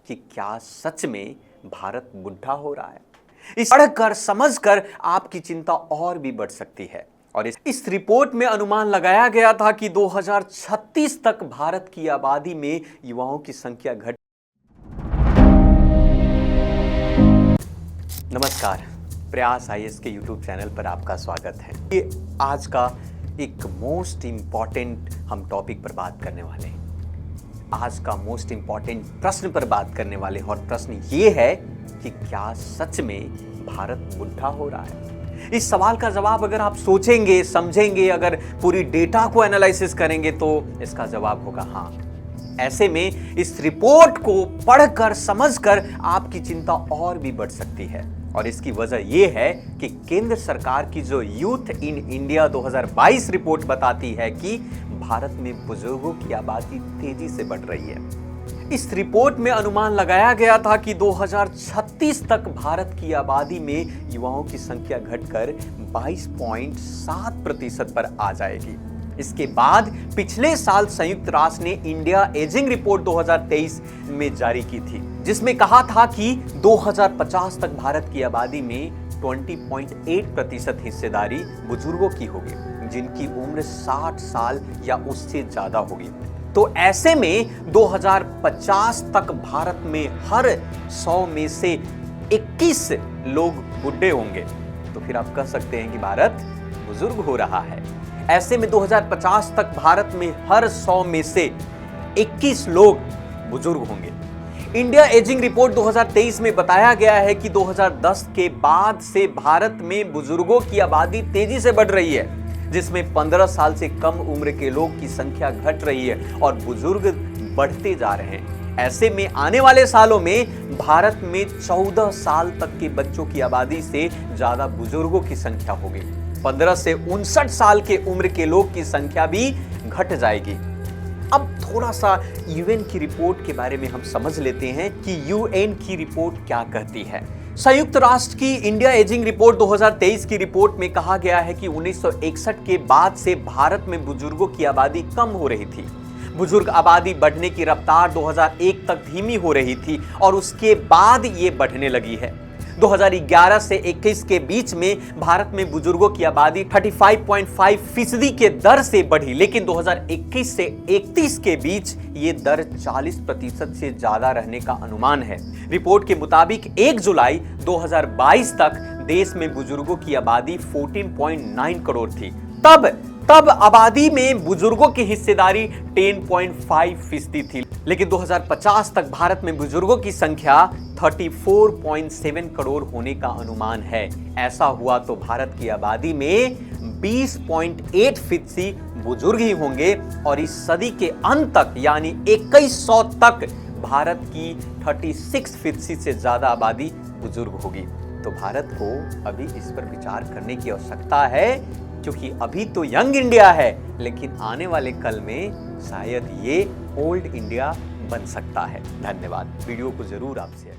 कि क्या सच में भारत बुढ़ा हो रहा है। इस पढ़कर समझकर आपकी चिंता और भी बढ़ सकती है। और इस रिपोर्ट में अनुमान लगाया गया था कि 2036 तक भारत की आबादी में युवाओं की संख्या घट। नमस्कार, प्रयास आईएएस के YouTube चैनल पर आपका स्वागत है। ये आज का एक मोस्ट इंपॉर्टेंट हम टॉपिक पर बात करने वाले हैं। आज का मोस्ट इंपॉर्टेंट प्रश्न पर बात करने वाले हैं और प्रश्न ये है कि क्या सच में भारत बुढ़ा हो रहा है। इस सवाल का जवाब अगर आप सोचेंगे, समझेंगे, अगर पूरी डेटा को एनालिसिस करेंगे तो इसका जवाब होगा हाँ। ऐसे में इस रिपोर्ट को पढ़कर समझकर आपकी चिंता और भी बढ़ सकती है। और इसकी वजह यह है कि केंद्र सरकार की जो यूथ इन इंडिया 2022 रिपोर्ट बताती है कि भारत में बुजुर्गों की आबादी तेजी से बढ़ रही है। इस रिपोर्ट में अनुमान लगाया गया था कि 2036 तक भारत की आबादी में युवाओं की संख्या घटकर 22.7% पर आ जाएगी। इसके बाद पिछले साल संयुक्त राष्ट्र ने इंडिया एजिंग रिपोर्ट 2023 में जारी की थी, जिसमें कहा था कि 2050 तक भारत की आबादी में 20.8% हिस्सेदारी बुजुर्गों की होगी, जिनकी उम्र 60 साल या उससे ज्यादा होगी। तो ऐसे में 2050 तक भारत में हर 100 में से 21 लोग बुढ़े होंगे। तो फिर आप कह सकते हैं कि भारत बुजुर्ग हो रहा है। ऐसे में 2050 तक भारत में हर 100 में से 21 लोग बुजुर्ग होंगे। इंडिया एजिंग रिपोर्ट 2023 में बताया गया है कि 2010 के बाद से भारत में बुजुर्गों की आबादी तेजी से बढ़ रही है, जिसमें 15 साल से कम उम्र के लोग की संख्या घट रही है और बुजुर्ग बढ़ते जा रहे हैं। ऐसे में आने वाले सालों में भारत में 14 साल तक के बच्चों की आबादी से ज्यादा बुजुर्गों की संख्या होगी। 15 से 59 साल के उम्र के लोग की संख्या भी घट जाएगी। अब थोड़ा सा यूएन की रिपोर्ट के बारे में हम समझ लेते हैं कि यूएन की रिपोर्ट क्या कहती है। संयुक्त राष्ट्र की इंडिया एजिंग रिपोर्ट 2023 की रिपोर्ट में कहा गया है कि 1961 के बाद से भारत में बुजुर्गों की आबादी कम हो रही थी। बुजुर्ग आबादी बढ़ने की रफ्तार 2001 तक धीमी हो रही थी और उसके बाद ये बढ़ने लगी है। 2011 से 21 के बीच में भारत में बुजुर्गों की आबादी 35.5% के दर से बढ़ी, लेकिन 2021 से 31 के बीच ये दर 40% से ज्यादा रहने का अनुमान है। रिपोर्ट के मुताबिक 1 जुलाई 2022 तक देश में बुजुर्गों की आबादी 14.9 करोड़ थी। तब आबादी में बुजुर्गों की हिस्सेदारी 10.5% थी, लेकिन 2050 तक भारत में बुजुर्गों की संख्या 34.7 करोड़ होने का अनुमान है। ऐसा हुआ तो भारत की आबादी में 20.8% बुजुर्ग ही होंगे और इस सदी के अंत तक यानी 2100 तक भारत की 36% से ज्यादा आबादी बुजुर्ग होगी। तो भारत को अभी इस पर विचार करने की आवश्यकता है, क्योंकि अभी तो यंग इंडिया है, लेकिन आने वाले कल में शायद ये ओल्ड इंडिया बन सकता है। धन्यवाद। वीडियो को जरूर आप शेयर